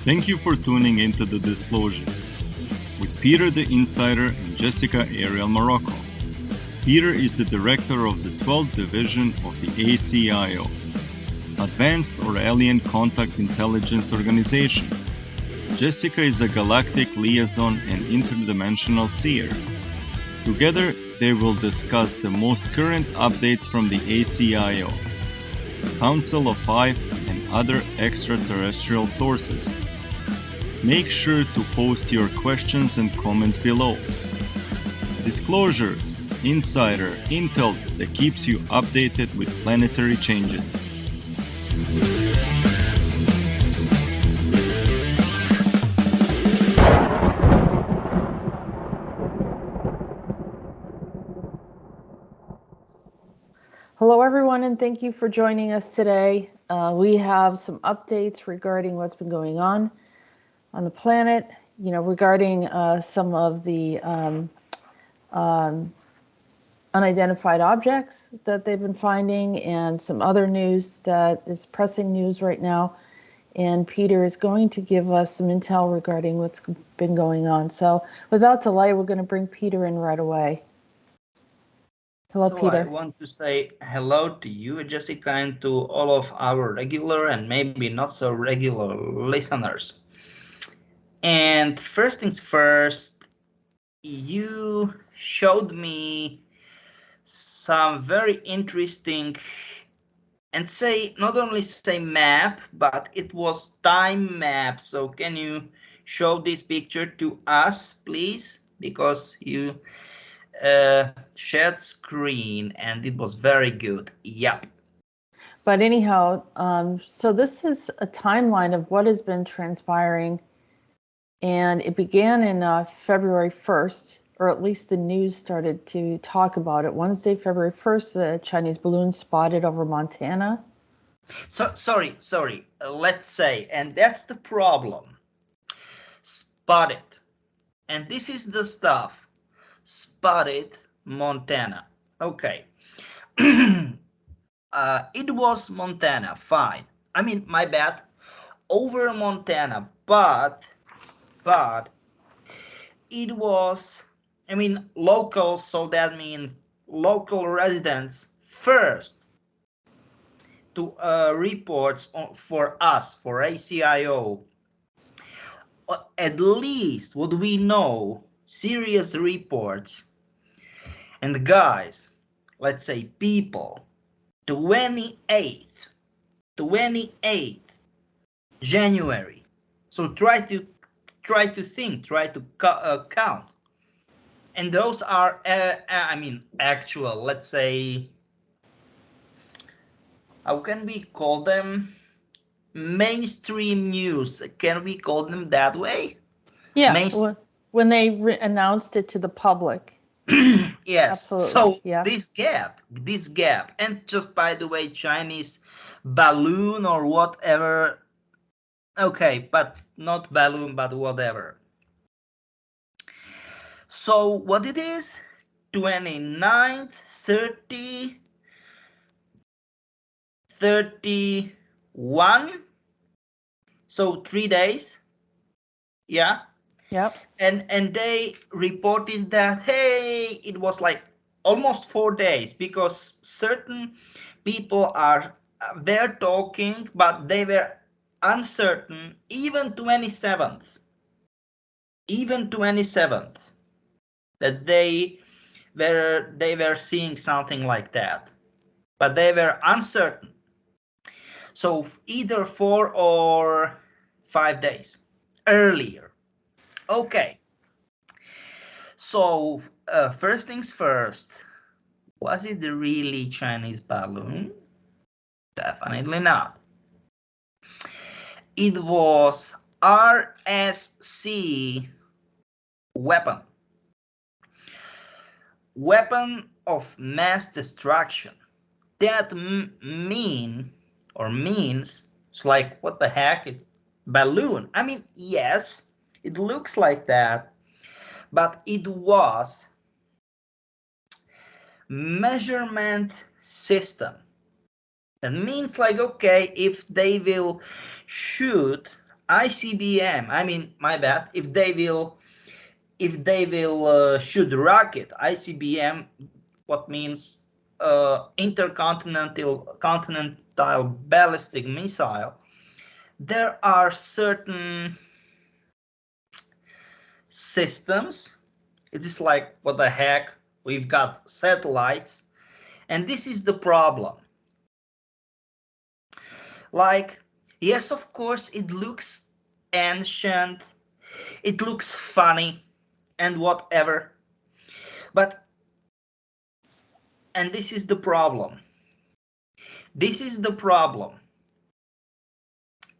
Thank you for tuning into the Disclosures with Peter the Insider and Jessica Arael Marrocco. Peter is the director of the 12th Division of the ACIO, Advanced or Alien Contact Intelligence Organization. Jessica is a galactic liaison and interdimensional seer. Together, they will discuss the most current updates from the ACIO, Council of Five, and other extraterrestrial sources. Make sure to post your questions and comments below. Disclosures, insider intel that keeps you updated with planetary changes. Hello, everyone, and thank you for joining us today. We have some updates regarding what's been going on the planet, regarding some of the unidentified objects that they've been finding and some other news that is pressing news right now. And Peter is going to give us some intel regarding what's been going on. So without delay, we're going to bring Peter in right away. Hello, Peter. I want to say hello to you, Jessica, and to all of our regular and maybe not so regular listeners. And first things first, you showed me some very interesting and not only say map, but it was time map. So can you show this picture to us, please? Because you shared screen and it was very good. Yep. But anyhow, so this is a timeline of what has been transpiring, and it began in February 1st, or at least the news started to talk about it. Wednesday, February 1st, a Chinese balloon spotted over Montana. So sorry. Let's say, and that's the problem. Spotted, and this is the stuff. Spotted Montana. Okay. It was Montana, fine. I mean, my bad. Over Montana, but it was, local, so that means local residents first to reports for us, for ACIO. At least what we know, serious reports. And guys, let's say people, 28th January. So try to think, try to count. And those are, actual, let's say, how can we call them? Mainstream news. Can we call them that way? Yeah, when they announced it to the public. Yes. Absolutely. So yeah. this gap, and just by the way, Chinese balloon or whatever. Okay, but not balloon, but whatever. So what it is? 29th, 30, 31. So 3 days. Yeah. Yep. And they reported that, hey, it was like almost 4 days, because certain people were talking, but they were uncertain. Even 27th, that they were seeing something like that, but they were uncertain. So either 4 or 5 days earlier. Okay. So first things first, was it the really Chinese balloon? Definitely not. It was RSC weapon of mass destruction. That means, it's like, what the heck? It's balloon. I mean, yes, it looks like that, but it was measurement system. That means, like, okay, if they will shoot ICBM, I mean, my bad, if they will shoot rocket, ICBM, what means intercontinental ballistic missile, there are certain systems. It is like, what the heck, we've got satellites, and this is the problem. Like, yes, of course, it looks ancient, it looks funny, and whatever, but, and this is the problem. This is the problem.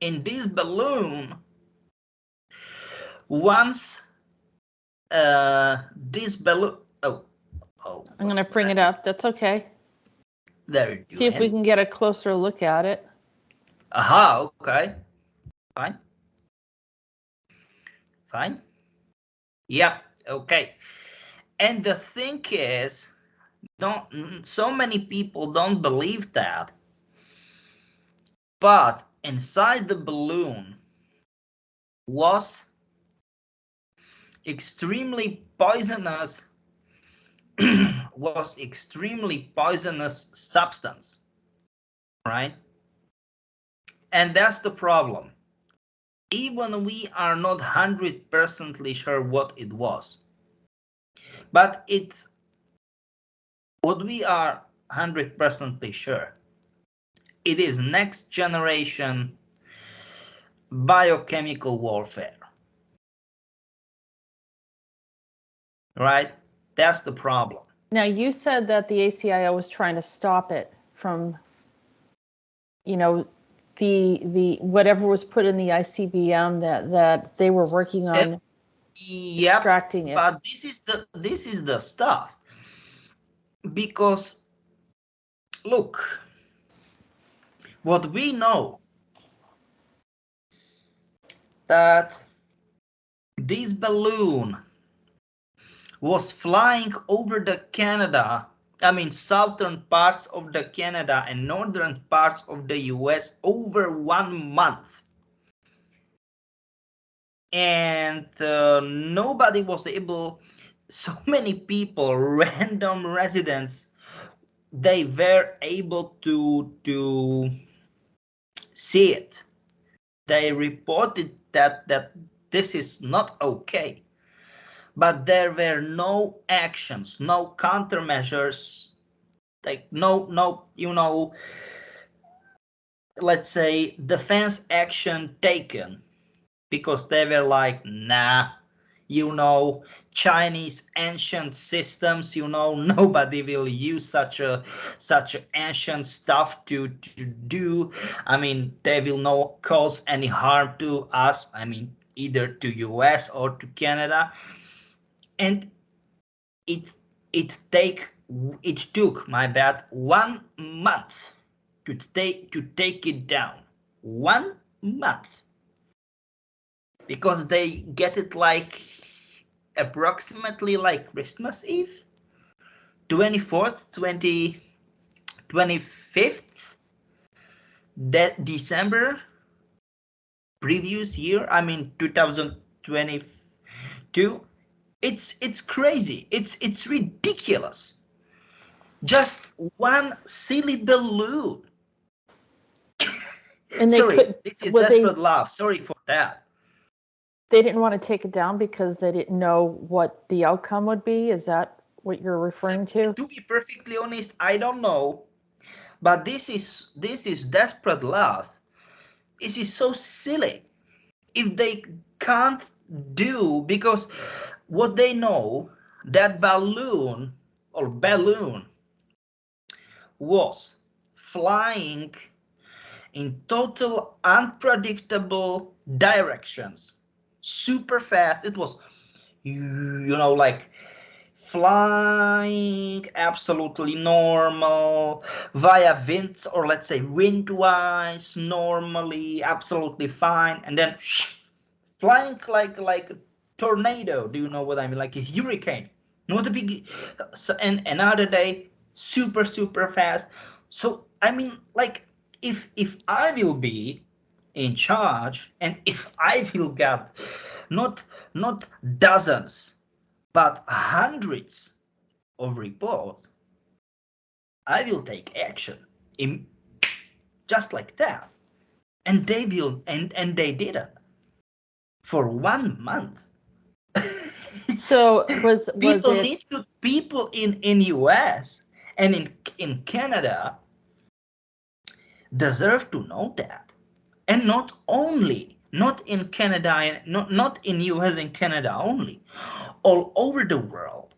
In this balloon, once this balloon, oh, I'm going to bring it up. That's okay. There you see if we can get a closer look at it. Aha, okay. Fine. Fine. Yeah, okay. And the thing is, so many people don't believe that. But inside the balloon was extremely poisonous substance, right? And that's the problem. Even we are not 100% sure what it was, but what we are 100% sure, it is next generation biochemical warfare, right? That's the problem. Now, you said that the ACIO was trying to stop it from, you know, the whatever was put in the ICBM that they were working on extracting it. But this is the stuff, because look, what we know, that this balloon was flying over the Canada, I mean southern parts of the Canada and northern parts of the US over 1 month. And nobody was able, so many people, random residents, they were able to see it. They reported that this is not okay. But there were no actions, no countermeasures, like no, you know, let's say defense action taken, because they were like, nah, you know, Chinese ancient systems, you know, nobody will use such ancient stuff to do. I mean, they will not cause any harm to us. I mean, either to US or to Canada. And it took, my bad, 1 month to take it down. 1 month. Because they get it like approximately like Christmas Eve, 24th, 25th December previous year, I mean 2022. It's crazy. It's ridiculous. Just one silly balloon. And they sorry, this is desperate laugh. Sorry for that. They didn't want to take it down because they didn't know what the outcome would be. Is that what you're referring to? To be perfectly honest, I don't know. But this is desperate laugh. This is so silly. If they can't do, because what they know, that balloon was flying in total unpredictable directions, super fast. It was, you know, like flying absolutely normal via winds, or let's say wind-wise, normally absolutely fine, and then flying like a tornado. Do you know what I mean? Like a hurricane. Not a big. And another day, super fast. So I mean, like, if I will be in charge, and if I will get not dozens but hundreds of reports, I will take action in just like that. And they will, and they didn't for 1 month. So was People it? need to, people in US and in Canada deserve to know that, and not only, not in Canada, and not in US and Canada only, all over the world,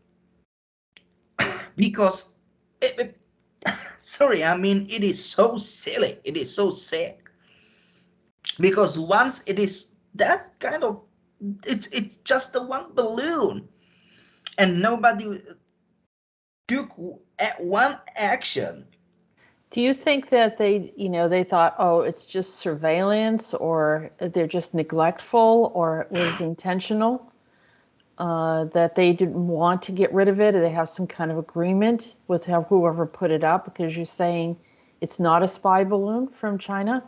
because sorry, I mean, it is so silly, it is so sick, because once it is that kind of, it's just the one balloon, and nobody took one action. Do you think that they thought, oh, it's just surveillance, or they're just neglectful, or it was intentional, that they didn't want to get rid of it, or they have some kind of agreement with whoever put it up? Because you're saying it's not a spy balloon from China,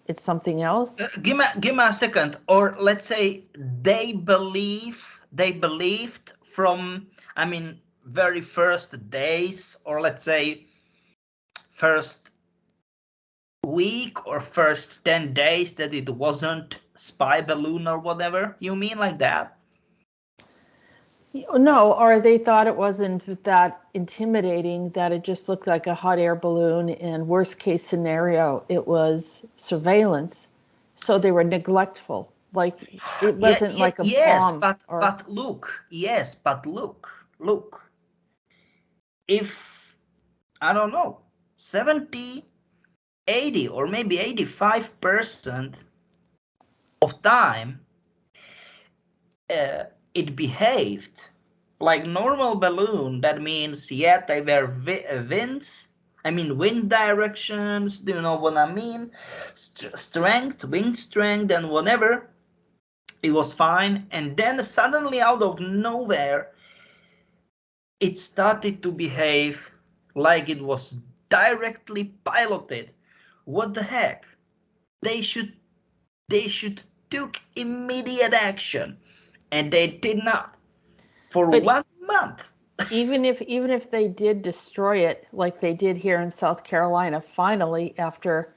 it's something else. Give me a second. Or let's say they believed from, I mean, very first days, or let's say first week or first 10 days, that it wasn't spy balloon or whatever. You mean like that? No, or they thought it wasn't that intimidating, that it just looked like a hot air balloon, and worst case scenario, it was surveillance. So they were neglectful. Like it wasn't like a bomb. But look, yes, but look. If, I don't know, 70, 80, or maybe 85% of time, it behaved like normal balloon. That means, yeah, they were winds. I mean, wind directions. Do you know what I mean? Strength, wind strength, and whatever. It was fine. And then suddenly, out of nowhere, it started to behave like it was directly piloted. What the heck? They should took immediate action, and they did not for 1 month. even if they did destroy it, like they did here in South Carolina, finally, after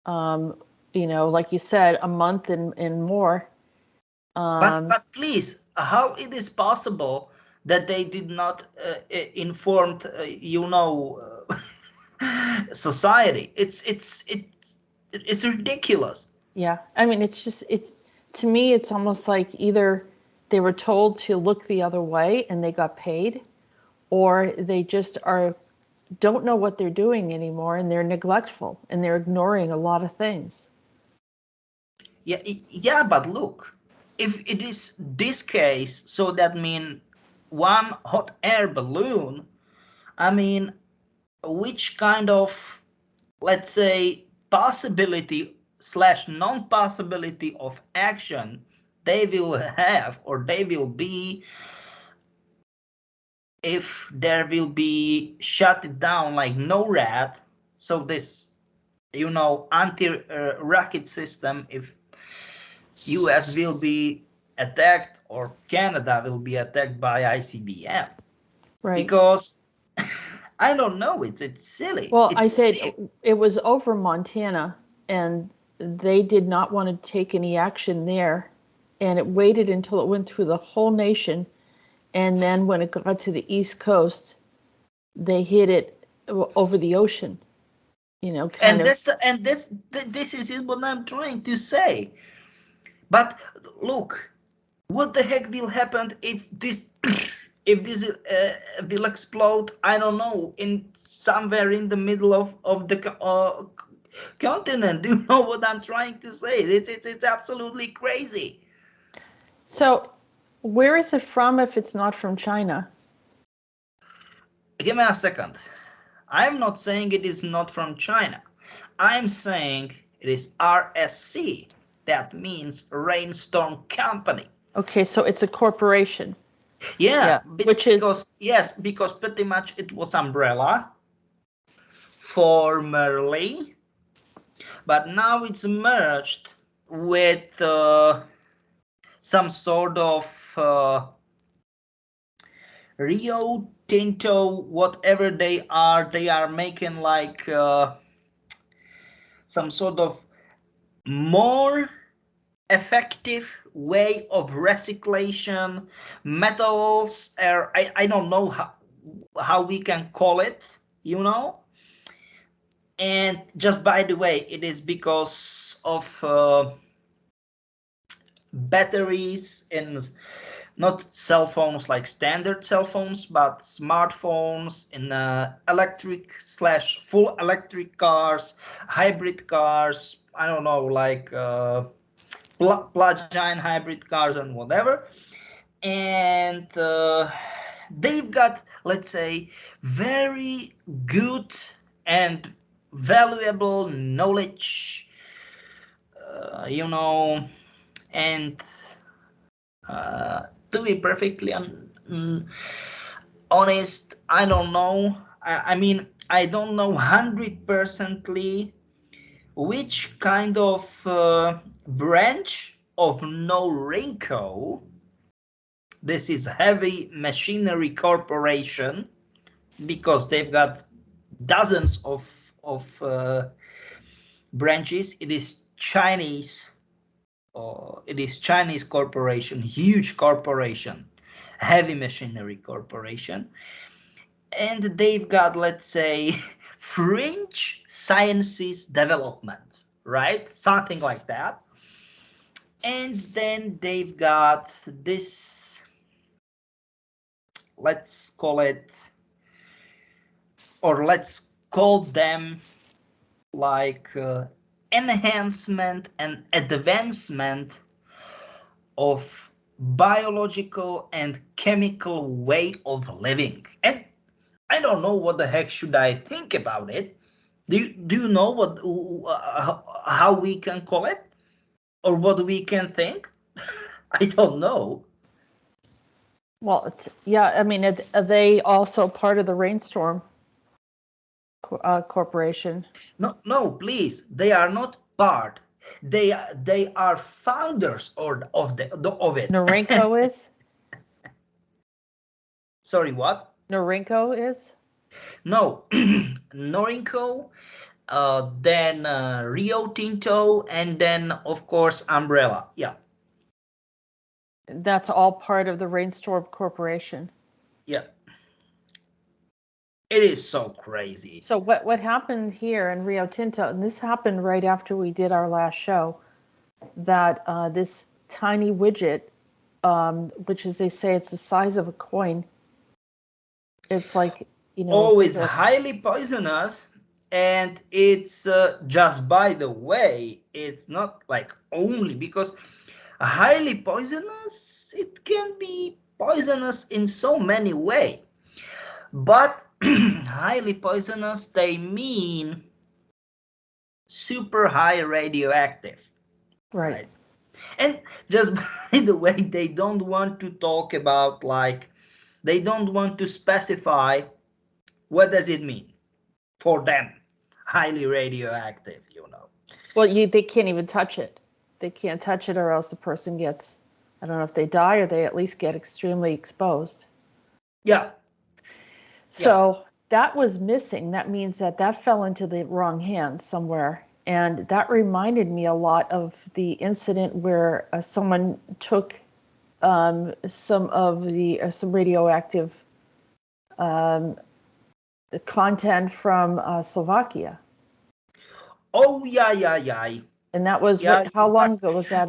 like you said, a month and more. But please, how it is possible that they did not informed society? It's ridiculous. Yeah, I mean, it's to me, it's almost like either they were told to look the other way and they got paid, or they just don't know what they're doing anymore, and they're neglectful and they're ignoring a lot of things. Yeah, but look, if it is this case, so that means one hot air balloon, I mean, which kind of, let's say, possibility / non-possibility of action they will have, or they will be, if there will be shut it down like NORAD, so this anti-rocket system, if US will be attacked or Canada will be attacked by ICBM. Right. Because I don't know, it's silly. Well, it's I said silly. it was over Montana, and they did not want to take any action there, and it waited until it went through the whole nation, and then when it got to the East Coast, they hit it over the ocean. This is what I'm trying to say. But look, what the heck will happen if this will explode? I don't know, in somewhere in the middle of the continent. Do you know what I'm trying to say? It's absolutely crazy. So, where is it from if it's not from China? Give me a second. I'm not saying it is not from China. I'm saying it is RSC. That means Rainstorm Company. Okay, so it's a corporation. Yeah, because pretty much it was Umbrella, formerly, but now it's merged with some sort of Rio Tinto, whatever they are making like some sort of more effective way of recyclation metals, or I don't know how we can call it, you know. And just by the way, it is because of batteries in not cell phones like standard cell phones, but smartphones, in electric / full electric cars, hybrid cars, I don't know, like plug-in hybrid cars and whatever. And they've got, let's say, very good and valuable knowledge, you know, and to be perfectly honest, I don't know. I mean, I don't know 100%ly which kind of branch of Norinco. This is Heavy Machinery Corporation, because they've got dozens of branches. It is Chinese. It is Chinese corporation, huge corporation, Heavy Machinery Corporation, and they've got, let's say, fringe sciences development, right? Something like that. And then they've got this, let's call it, or let's call them like enhancement and advancement of biological and chemical way of living. And I don't know what the heck should I think about it. Do you know what how we can call it, or what we can think? I don't know. Well, it's, yeah, I mean, are they also part of the Rainstorm Corporation? No, please. They are not part. They are founders of it. Norinco is? Sorry, what? Norinco is? No, Norinco, then Rio Tinto, and then of course Umbrella. Yeah. That's all part of the Rainstorm Corporation. Yeah. It is so crazy. So what happened here in Rio Tinto, and this happened right after we did our last show, that this tiny widget, which is, they say it's the size of a coin. It's like, you know. Oh, it's highly poisonous. And it's just by the way, it's not like only because highly poisonous, it can be poisonous in so many ways. But highly poisonous, they mean super high radioactive. Right. And just by the way, they don't want to talk about, like, they don't want to specify what does it mean for them, highly radioactive, you know. Well, they can't even touch it. They can't touch it, or else the person gets, I don't know if they die, or they at least get extremely exposed. Yeah. So that was missing. That means that fell into the wrong hands somewhere. And that reminded me a lot of the incident where someone took some radioactive content from Slovakia. Oh, yeah. And that was how long ago was that?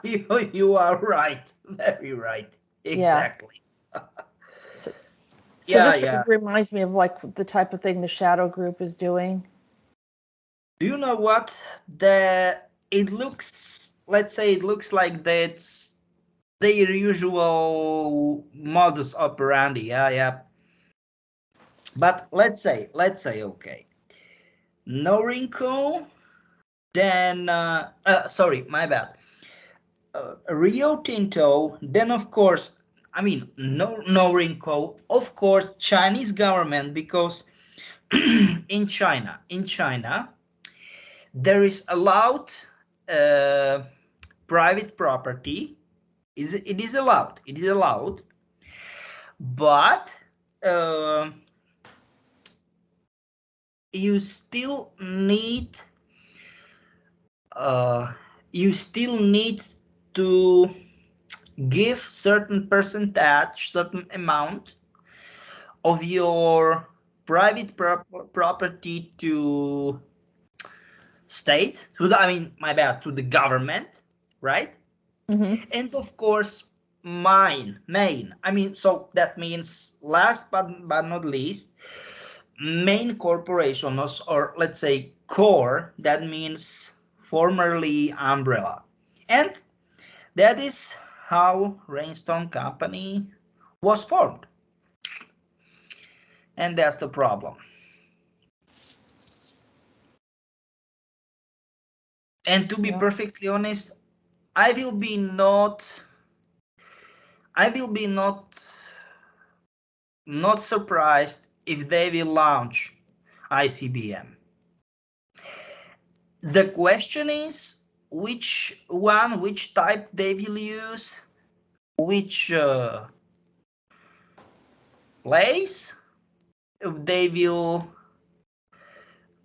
You are right. Very right. Exactly. Yeah. So this reminds me of like the type of thing the Shadow Group is doing. Do you know what? It looks like that's their usual modus operandi. Yeah. But let's say, okay. Norinco, then, sorry, my bad. Rio Tinto, then of course, I mean, Norinco, of course, Chinese government, because in China, there is allowed private property. It is allowed, but you still need to give certain percentage, certain amount of your private property to state, to the government, right? Mm-hmm. And of course, so that means last but not least, main corporations, or let's say core, that means formerly Umbrella. And that is how Rainstorm Company was formed. And that's the problem. And to be perfectly honest, I will be not surprised if they will launch ICBM. The question is which type they will use, which place they will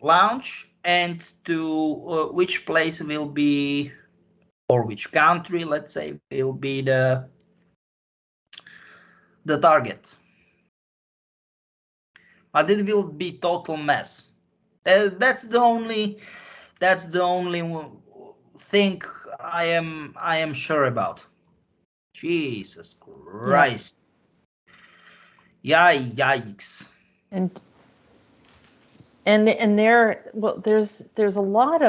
launch, and to which place will be, or which country, let's say, will be the target. But it will be total mess. That's the only thing I am sure about. Jesus Christ. Yikes. And there's a lot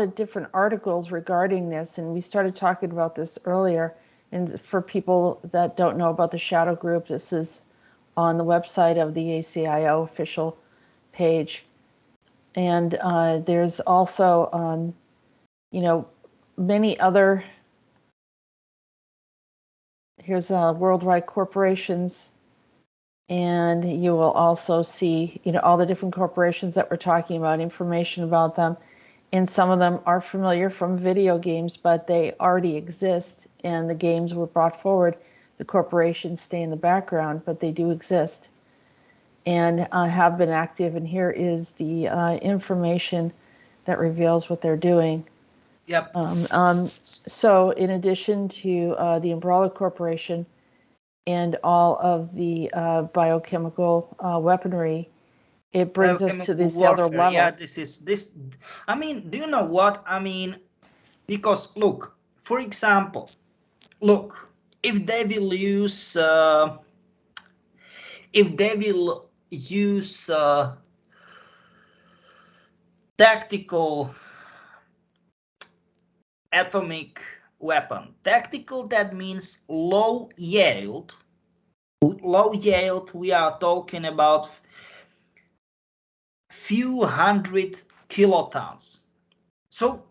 of different articles regarding this, and we started talking about this earlier. And for people that don't know about the Shadow Group, this is on the website of the ACIO official page. And there's also, many other, here's worldwide corporations, and you will also see, all the different corporations that we're talking about, information about them. And some of them are familiar from video games, but they already exist, and the games were brought forward. The corporations stay in the background, but they do exist and have been active. And here is the information that reveals what they're doing. Yep. So in addition to the Umbrella Corporation and all of the biochemical weaponry, it brings us to this other level. Yeah, this. Do you know what? Because look, for example, if they will use tactical atomic weapon. Tactical, that means low yield. Low yield, we are talking about few hundred kilotons. So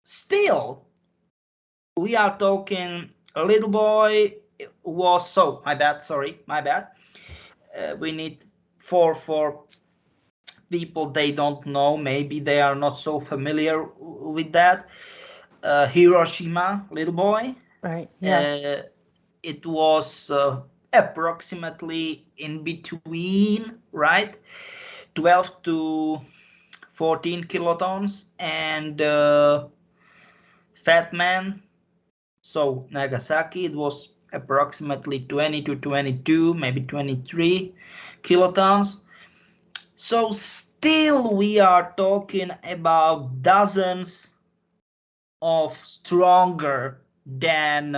still, we are talking a little boy was, so my bad. We need for people they don't know, maybe they are not so familiar with that. Hiroshima, little boy. Right. Yeah. It was approximately in between, right, 12 to 14 kilotons, and Fat Man, so Nagasaki, it was approximately 20 to 22, maybe 23 kilotons. So still we are talking about dozens of stronger than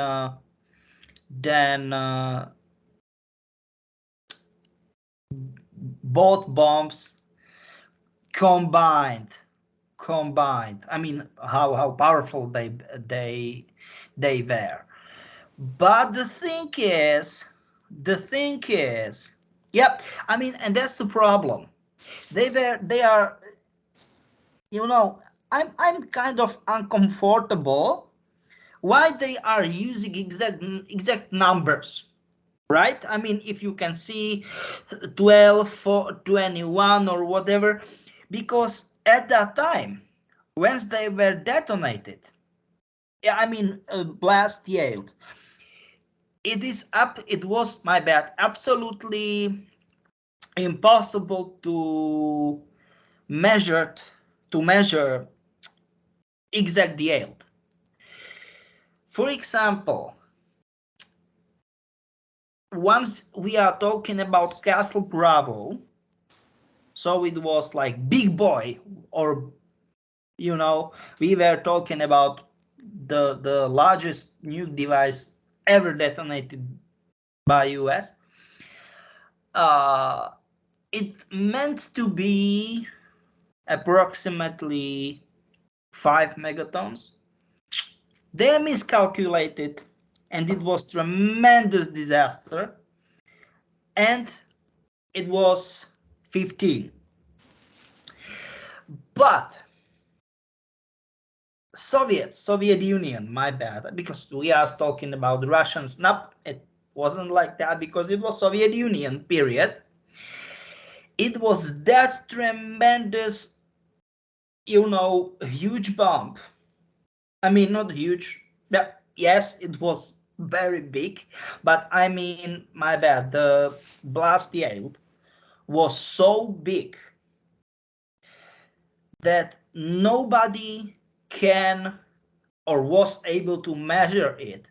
both bombs combined. How powerful they were. But the thing is, yep. And that's the problem. They are. I'm kind of uncomfortable why they are using exact numbers, right? If you can see 12, 21 or whatever, because at that time once they were detonated, I mean blast yield, it was, my bad, absolutely impossible to measure exact yield. For example, once we are talking about Castle Bravo, so it was like big boy, or we were talking about the largest nuke device ever detonated by US. It meant to be approximately 5 megatons. They miscalculated, and it was tremendous disaster, and it was 15. But Soviet Union, my bad, because we are talking about the Russians. No, it wasn't like that, because it was Soviet Union, period. It was that tremendous, huge bomb. I mean, not huge. Yeah, yes, it was very big, but I mean, my bad, the blast yield was so big that nobody can or was able to measure it.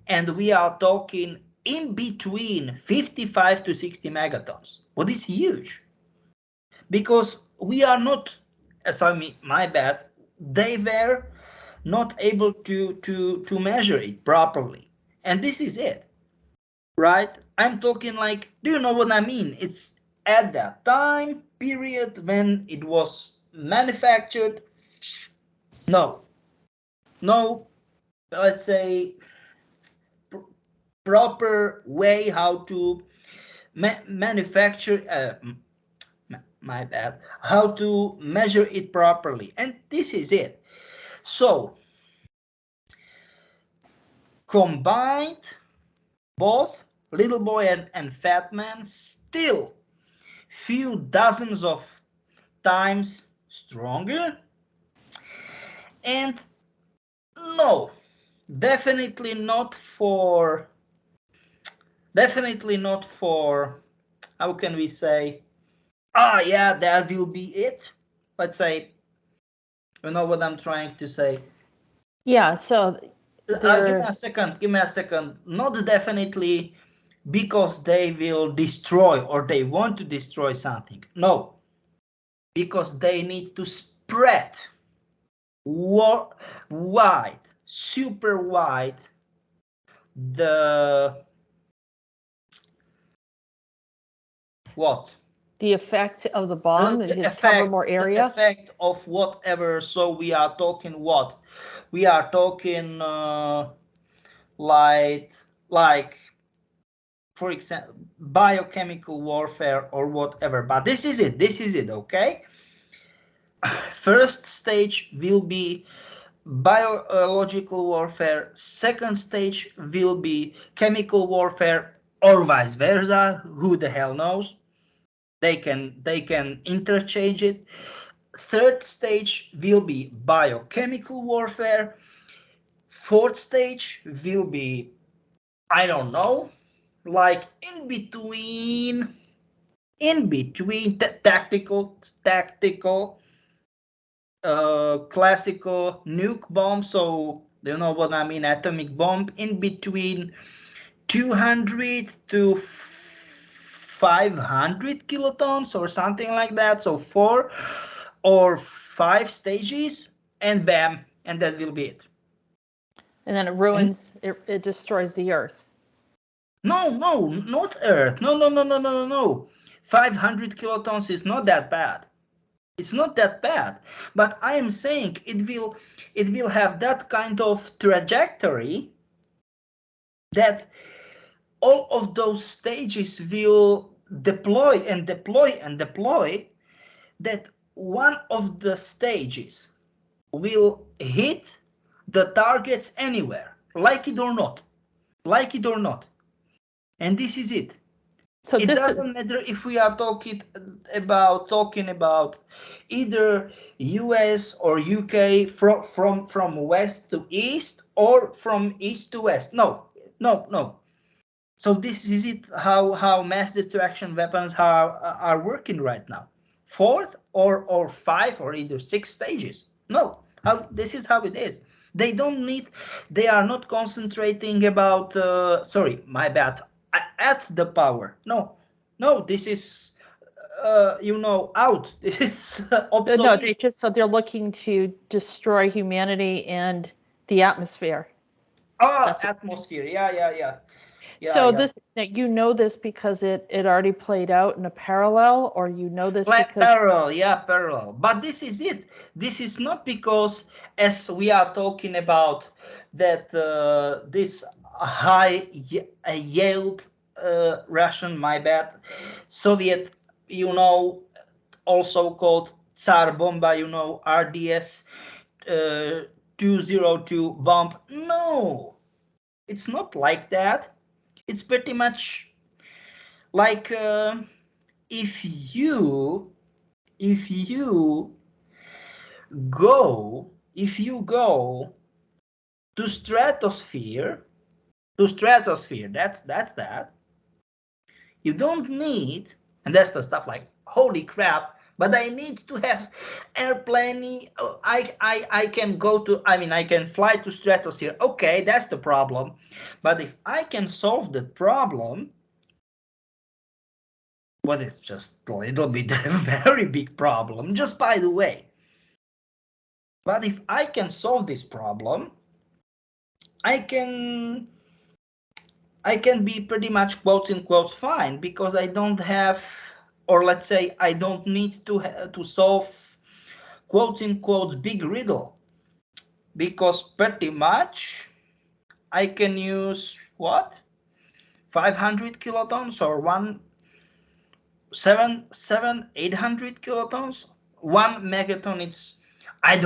And we are talking in between 55 to 60 megatons. What is huge? Because we are not, my bad, they were not able to measure it properly. And this is it, right? I'm talking like, do you know what I mean? It's at that time period when it was manufactured. No, let's say proper way how to manufacture, my bad, how to measure it properly. And this is it. So combined, both little boy and fat man, still few dozens of times stronger. And no, definitely not for, how can we say, yeah, that will be it. Let's say, you know what I'm trying to say? Yeah, so give me a second. Not definitely because they will destroy or they want to destroy something. No, because they need to spread wide, super wide, the what? The effect of the bomb is to cover more area. The effect of whatever. So we are talking what? We are talking like, for example, biochemical warfare or whatever. But this is it, okay? First stage will be biological warfare. Second stage will be chemical warfare, or vice versa. Who the hell knows? They can interchange it. Third stage will be biochemical warfare. Fourth stage will be, I don't know, like in between tactical, classical nuke bomb. So you know what I mean, atomic bomb, in between 200 to 500 kilotons or something like that. So 4 or 5 stages, and bam, and that will be it. And then it ruins, it destroys the Earth. No, not Earth. No. 500 kilotons is not that bad. It's not that bad. But I am saying it will have that kind of trajectory that all of those stages will deploy and deploy and deploy, that one of the stages will hit the targets anywhere, like it or not. And this is it. So it doesn't matter if we are talking about either US or UK from west to east or from east to west. No. So this is it, how mass destruction weapons are working right now. 4th or 5 or either 6 stages. No, this is how it is. They don't need, they are not concentrating about, sorry, my bad, at the power. No, this is, out. This is obsolete. No, they're looking to destroy humanity and the atmosphere. Atmosphere. Yeah. So this, this because it already played out in a parallel, or this because parallel. But this is it. This is not because, as we are talking about, that this high yield Russian, my bad, Soviet, also called Tsar Bomba, RDS 202 bomb. No, it's not like that. It's pretty much like if you go to stratosphere, that's that. You don't need, and that's the stuff like, holy crap, but I need to have airplane. I can go to, I can fly to stratosphere. Okay, that's the problem. But if I can solve the problem, well, it's just a little bit a very big problem, just by the way. But if I can solve this problem, I can be pretty much quotes in quotes fine, because I don't have, or let's say I don't need to solve quotes in quotes big riddle, because pretty much I can use what, 500 kilotons or 800 kilotons. 1 megaton, it's, I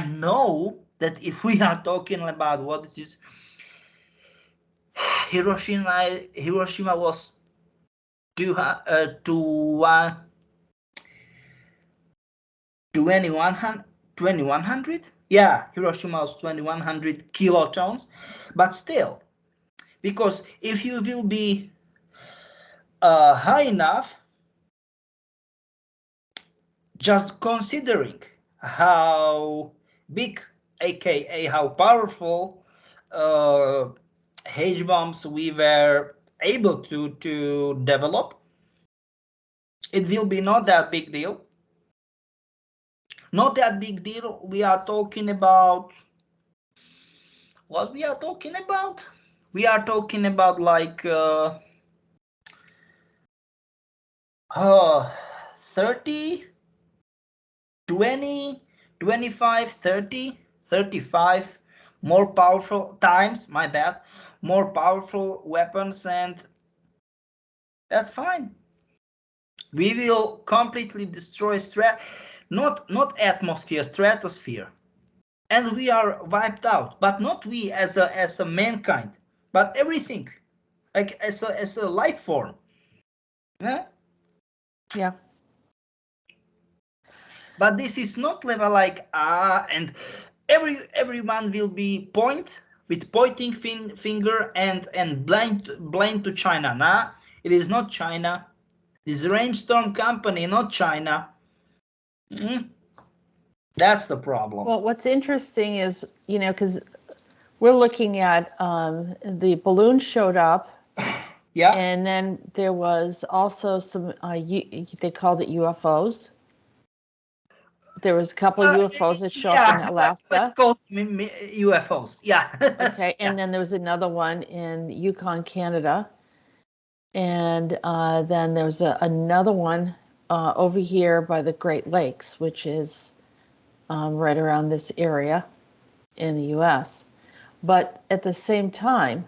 know that if we are talking about what this is, Hiroshima was 2100. Yeah, Hiroshima was 2100 kilotons, but still, because if you will be high enough, just considering how big, aka how powerful H bombs we were able to develop, it will be not that big deal. Not that big deal. We are talking about, what we are talking about? We are talking about like 30, 20, 25, 30, 35 more powerful times, my bad, more powerful weapons, and that's fine. We will completely destroy not atmosphere, stratosphere, and we are wiped out. But not we as a mankind, but everything, like as a life form. Yeah. But this is not level like and everyone will be pointing finger and blame to China. Nah, it is not China. This Rainstorm company, not China. That's the problem. Well, what's interesting is, because we're looking at the balloon showed up. Yeah. And then there was also some, they called it UFOs. There was a couple of UFOs that showed up in Alaska. Let's call them UFOs. Yeah. Okay. And then there was another one in Yukon, Canada. And then there was another one over here by the Great Lakes, which is right around this area in the U.S. But at the same time,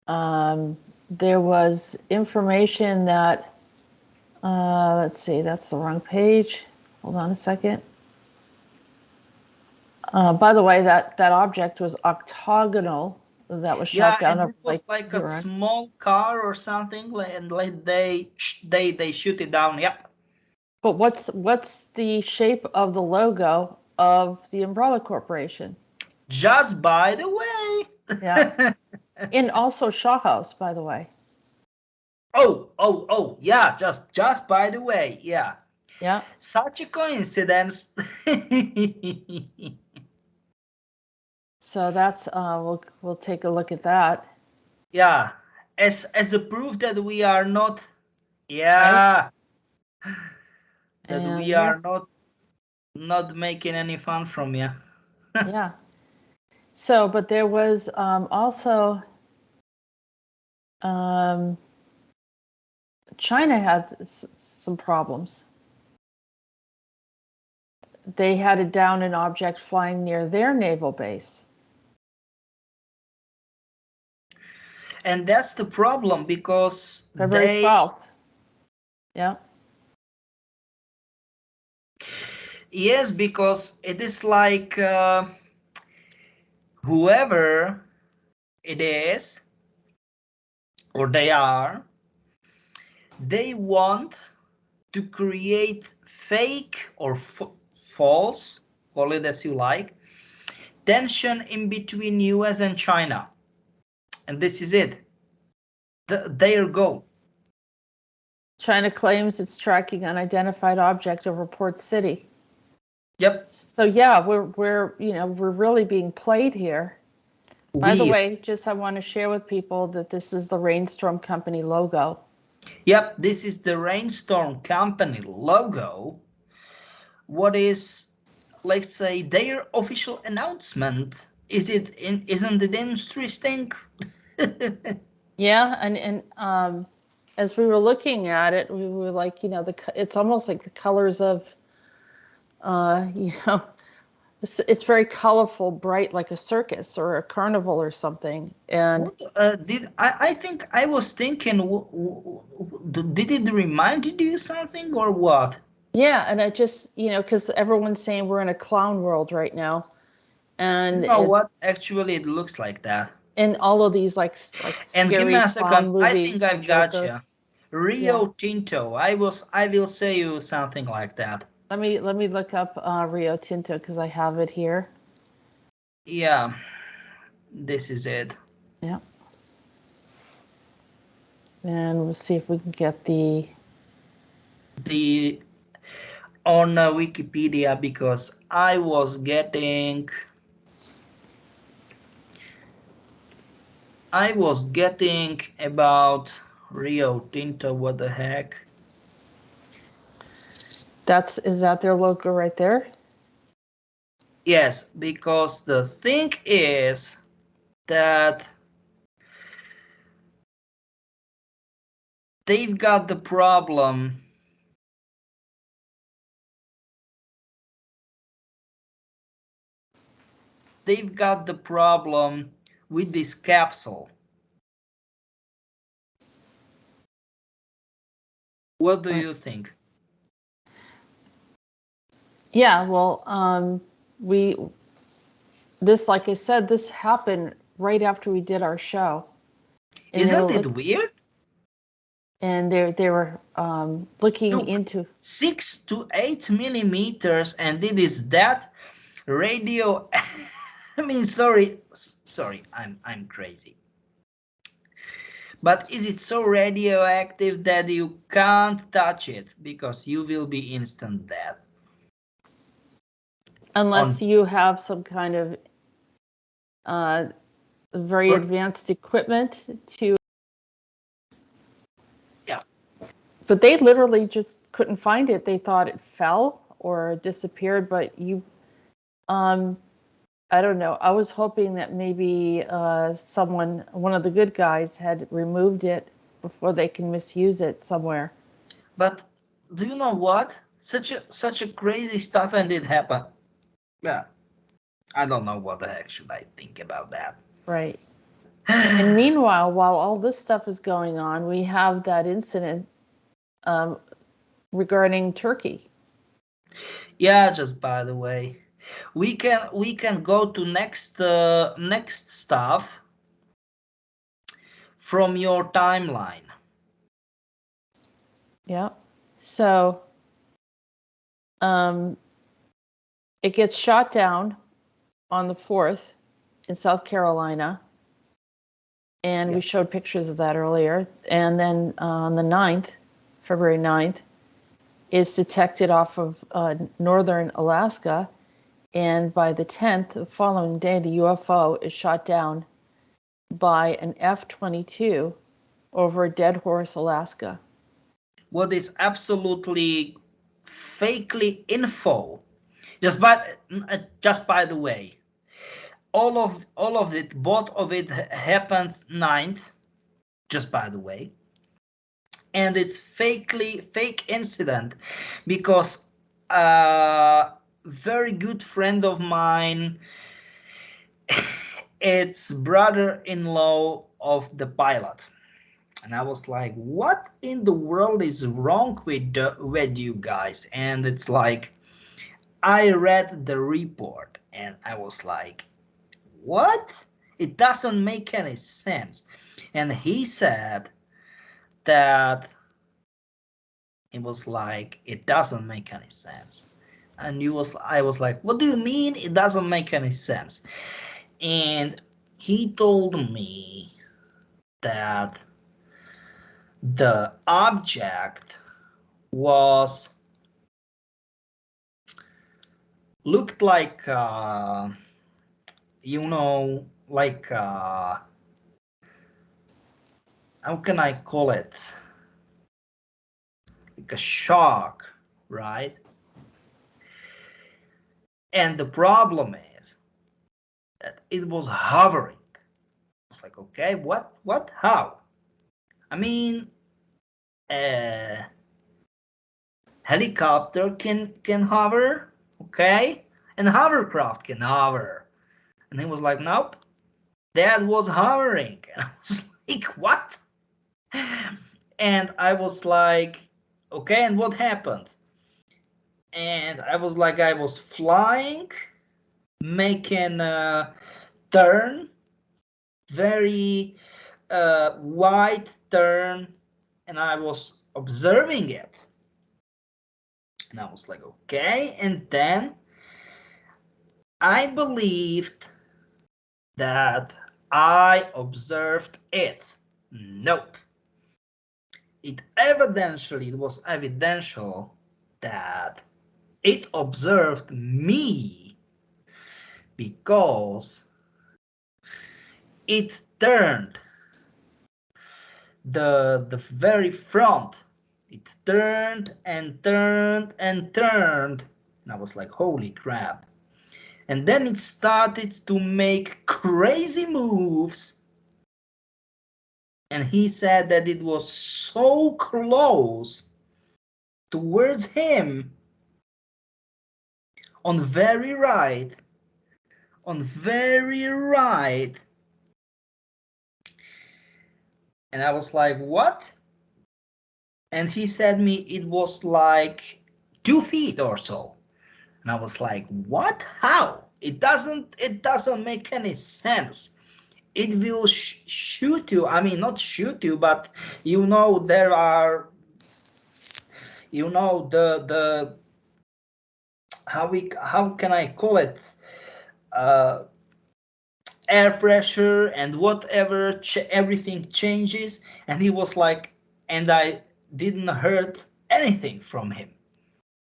there was information that, let's see, that's the wrong page. Hold on a second. By the way, that object was octagonal that was Yeah, shot down and over it was like a Iran. small car or something, and like they shoot it down. Yep. But what's the shape of the logo of the Umbrella Corporation? Just by the way. Yeah. And also Shaw House, by the way. Oh, yeah, just by the way, yeah. Yeah. Such a coincidence. So that's we'll take a look at that. Yeah, as a proof that we are not, yeah, Right? that we And are not making any fun from you. yeah. So, but there was also China had some problems. They had down an object flying near their naval base. And that's the problem, because February 12th. Yeah. Yes, because it is like whoever it is, or they want to create fake or false, call it as you like, tension in between US and China. And this is it. Their goal. China claims it's tracking unidentified object over Port City. Yep. So yeah, we're really being played here. By the way, just I want to share with people that this is the Rainstorm Company logo. Yep, this is the Rainstorm Company logo. What is, let's say, their official announcement? Isn't it interesting? Yeah, and as we were looking at it, we were like, it's almost like the colors of, it's very colorful, bright, like a circus or a carnival or something. And I think I was thinking, did it remind you something or what? yeah, and I just, because everyone's saying we're in a clown world right now, and You know what? it's Actually, it looks like that. in all of these like And give me scary a clown second. I think movies, I've got Joker. you. Yeah. Rio Tinto. I will say you something like that. Let me look up Rio Tinto because I have it here. Yeah, this is it. Yeah. And we'll see if we can get the on Wikipedia, because I was getting about Rio Tinto. What the heck? is that their logo right there? Yes, because the thing is that they've got the problem. They've got the problem with this capsule. What do you think? Yeah, well, like I said, this happened right after we did our show. And Isn't it weird? And they were looking into 6 to 8 millimeters, and it is that radio. I mean, sorry, I'm crazy. But is it so radioactive that you can't touch it because you will be instant dead? Unless you have some kind of very advanced equipment to. Yeah. But they literally just couldn't find it. They thought it fell or disappeared, but I don't know. I was hoping that maybe one of the good guys had removed it before they can misuse it somewhere. But do you know what? Such a crazy stuff, and it happened. Yeah. I don't know what the heck should I think about that. Right. And meanwhile, while all this stuff is going on, we have that incident regarding Turkey. Yeah, just by the way, we can go to next stuff. from your timeline. Yeah. So it gets shot down on the 4th in South Carolina. And we showed pictures of that earlier. And then on the 9th, February 9th, is detected off of northern Alaska. And by the 10th, the following day, the UFO is shot down by an F-22 over Dead Horse, Alaska. What is absolutely fakely info. Just by the way, all of it, both of it happened 9th, just by the way, and it's fake incident because a very good friend of mine, it's brother-in-law of the pilot. And I was like, what in the world is wrong with you guys? And it's like, I read the report and I was like, what? It doesn't make any sense. And he said that it was like, it doesn't make any sense. And I was like, what do you mean it doesn't make any sense? And he told me that the object looked like like how can I call it, like a shark, right? And the problem is that it was hovering. I was like, okay, what, how? I mean, helicopter can hover, okay, and hovercraft can hover. And he was like, nope, that was hovering. And I was like, what? And I was like, okay, and what happened? And I was like, I was flying, making a turn, very wide turn, and I was observing it. And I was like, okay. And then I believed that I observed it. Nope. It was evidential that it observed me, because it turned the very front. It turned and turned and turned. And I was like, holy crap. And then it started to make crazy moves. And he said that it was so close towards him, on very right. And I was like, what? And he said me it was like 2 feet or so. And I was like, what? How? It doesn't make any sense. It will shoot you. I mean, not shoot you, but there are, the how can I call it? Air pressure and whatever, everything changes. And he was like, and I didn't heard anything from him,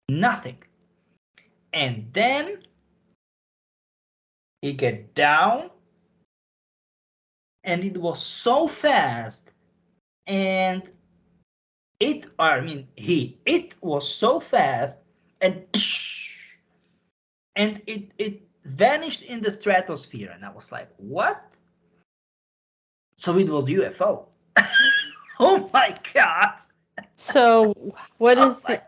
nothing. And then he get down, and it was so fast, and it was so fast, and it vanished in the stratosphere. And I was like, what? So it was UFO. Oh my god. So what is the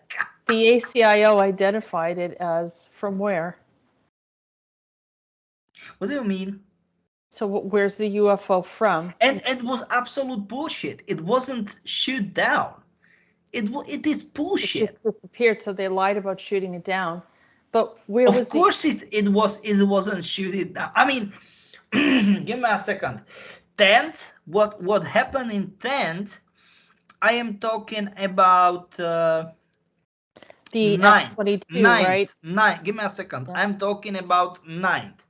ACIO identified it as from where? What do you mean? So where's the UFO from? And it was absolute bullshit. It wasn't shoot down. It is bullshit. It just disappeared, so they lied about shooting it down. But where was Of course it wasn't shooting down. I mean, give me a second. 10th, what happened in 10th, I am talking about The 9th. F-22, right? 9th. Give me a second. Yeah. I'm talking about 9th.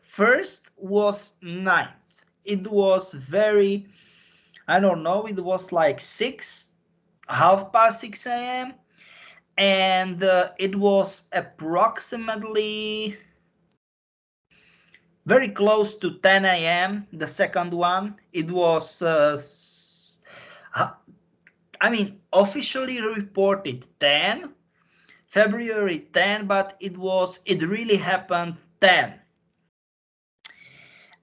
First was 9th. It was very, I don't know, it was like 6:30 a.m. And it was approximately very close to 10 a.m. The second one, it was, I mean, officially reported February 10, but it really happened 10.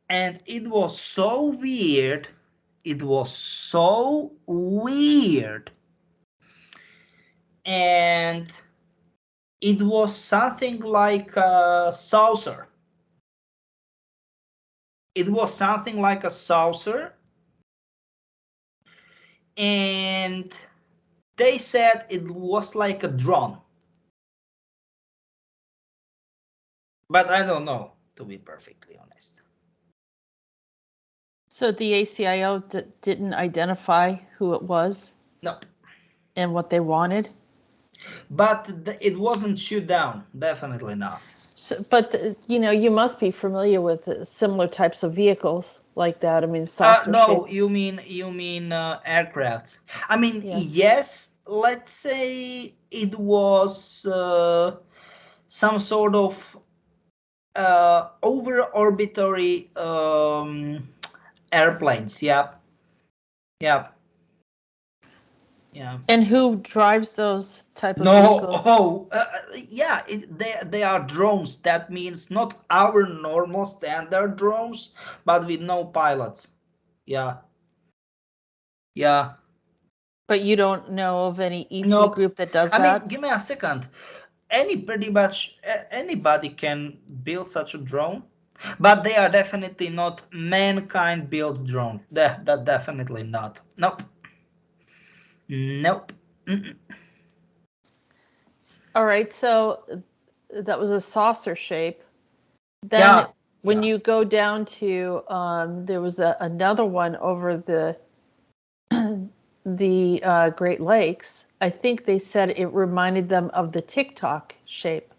And it was so weird. It was so weird. And it was something like a saucer. It was something like a saucer. And they said it was like a drone. But I don't know, to be perfectly honest. So the ACIO didn't identify who it was? No. And what they wanted? But it wasn't shoot down. Definitely not. So, but you know, you must be familiar with similar types of vehicles like that. I mean, saucer no, shape. you mean aircrafts. I mean, Yeah. yes. Let's say it was some sort of over orbitary airplanes. Yeah. And who drives those type of No, vehicles? yeah, they are drones. That means not our normal standard drones, but with no pilots. Yeah. But you don't know of any ET Nope. group that does I that? mean, give me a second. Pretty much anybody can build such a drone, but they are definitely not mankind built drones. That definitely not. Nope. Mm-mm. All right, so that was a saucer shape. Then when you go down to there was another one over the Great Lakes. I think they said it reminded them of the Tic Tac shape.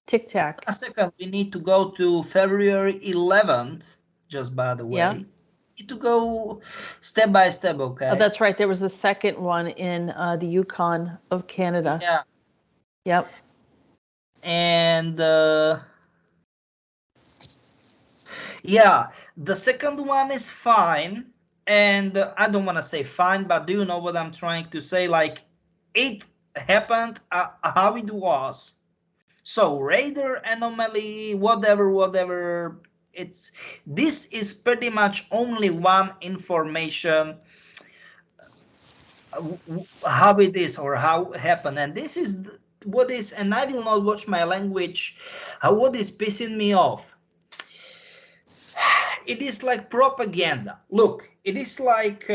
Tic Tac. A second, we need to go to February 11th, just by the way. Yeah. Need to go step by step, okay? Oh, that's right. There was a second one in the Yukon of Canada. Yeah. Yep. And yeah, the second one is fine. And I don't want to say fine, but do you know what I'm trying to say? Like, it happened how it was. So radar anomaly, whatever. This is pretty much only one information how it is or how it happened, and this is what is, and I will not watch my language, what is pissing me off. It is like propaganda. Look, it is like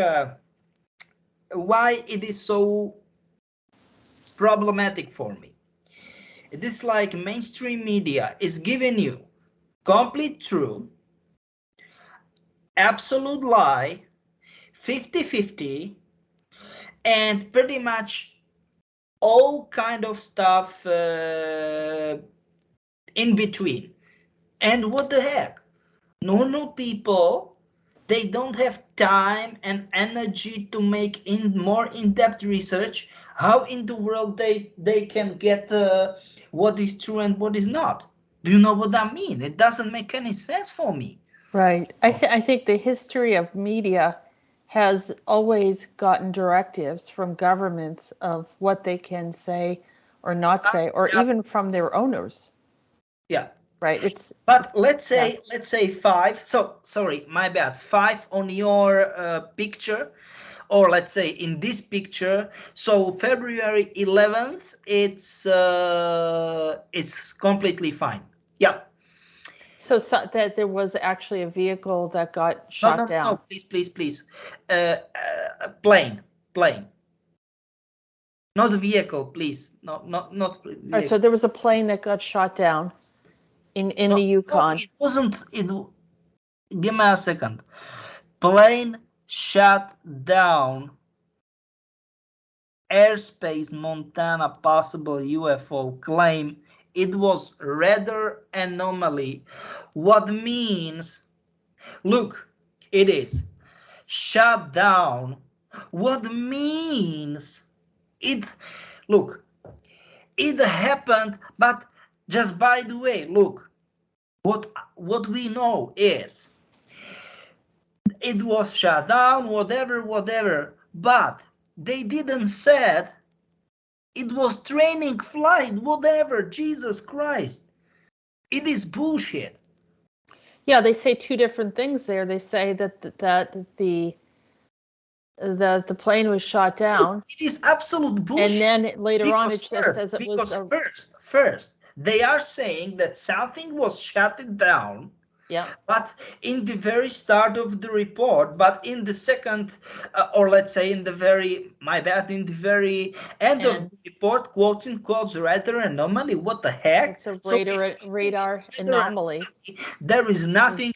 why it is so problematic for me. It is like mainstream media is giving you complete truth, absolute lie, 50-50, and pretty much all kind of stuff in between. And what the heck? Normal people, they don't have time and energy to make more in-depth research. How in the world they can get what is true and what is not? Do you know what I mean? It doesn't make any sense for me. Right. I think the history of media has always gotten directives from governments of what they can say or not say, or even from their owners. Yeah. Right. But let's say 5. So sorry, my bad. 5 on your picture, or let's say in this picture. So February 11th, it's completely fine. Yeah. So that there was actually a vehicle that got shot down. No, please. Plane. Not a vehicle, please. Not vehicle. All right, so there was a plane that got shot down in the Yukon. No, it wasn't. Give me a second. plane shut down airspace Montana possible UFO claim. It was radar anomaly. What means, look, it is shut down. What means it, look, it happened, but just by the way, look, what we know is it was shut down, whatever, but they didn't said it was training flight, whatever. Jesus Christ, it is bullshit. Yeah, they say two different things there. They say that the plane was shot down. It is absolute bullshit. And then later on, it just says it was first they are saying that something was shut down. Yeah. But in the very start of the report, but in the second, or let's say in the very, in the very end of the report, quotes in quotes, radar anomaly. What the heck? It's a radar anomaly. There is nothing.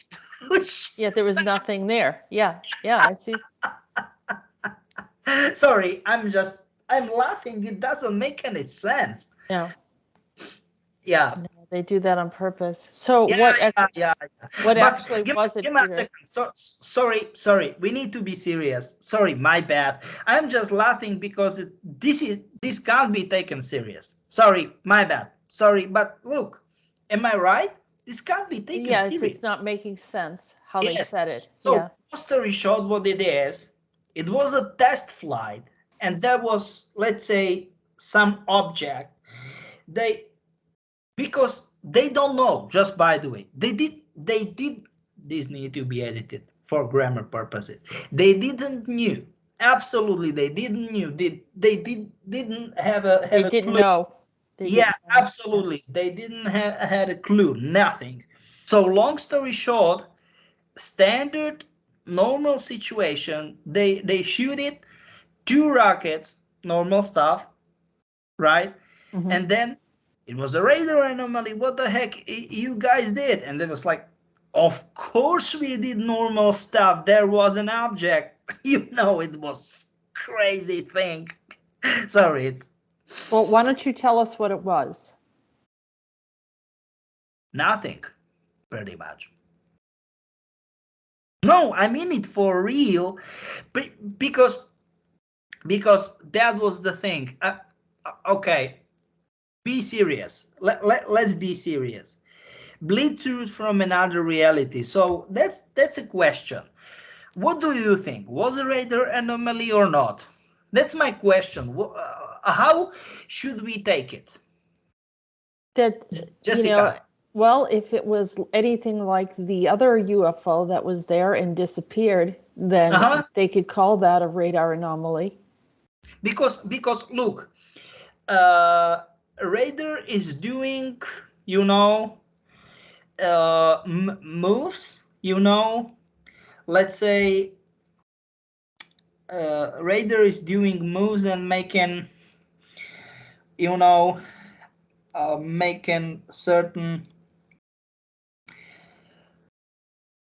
Yeah, there was nothing there. Yeah, I see. Sorry, I'm laughing. It doesn't make any sense. No. Yeah. No, they do that on purpose. So what actually was it? Give me a second. Sorry. We need to be serious. Sorry, my bad. I'm just laughing because this can't be taken serious. Sorry, my bad. Sorry, but look, am I right? This can't be taken serious. It's not making sense how they said it. So, long story short, what it is, it was a test flight, and there was, let's say, some object. Because they don't know, just by the way, they did, this need to be edited for grammar purposes. They didn't knew, absolutely, they didn't knew, didn't have a they didn't clue. Know. Absolutely, they didn't had a clue, nothing. So long story short, standard normal situation, they shoot it, 2 rockets, normal stuff, right? Mm-hmm. And then it was a radar anomaly. What the heck you guys did? And it was like, of course we did normal stuff. There was an object. It was crazy thing. Sorry, well, why don't you tell us what it was? Nothing, pretty much. No, I mean it for real, because that was the thing. Okay. Be serious. Let's be serious. Bleed truth from another reality. So that's a question. What do you think? Was a radar anomaly or not? That's my question. How should we take it? That, Jessica. Well, if it was anything like the other UFO that was there and disappeared, then they could call that a radar anomaly. Because look, radar is doing, moves, let's say, radar is doing moves and making, making certain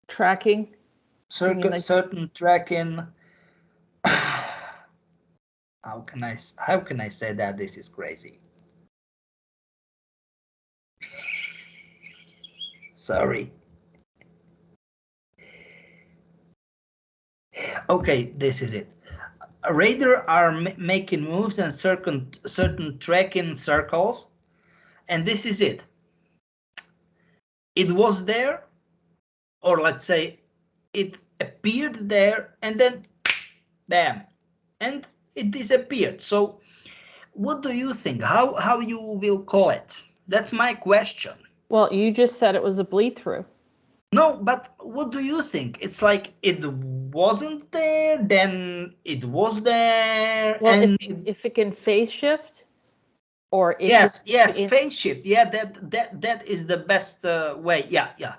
tracking. Certain tracking. How can I say that? This is crazy. Sorry. Okay, this is it. Radar are making moves and certain tracking circles, and this is it. It was there, or let's say it appeared there, and then bam, and it disappeared. So what do you think? How you will call it? That's my question. Well, you just said it was a bleed through. No, but what do you think? It's like it wasn't there, then it was there. Well, and if it can phase shift, or if yes, phase shift. Yeah, that is the best way. Yeah.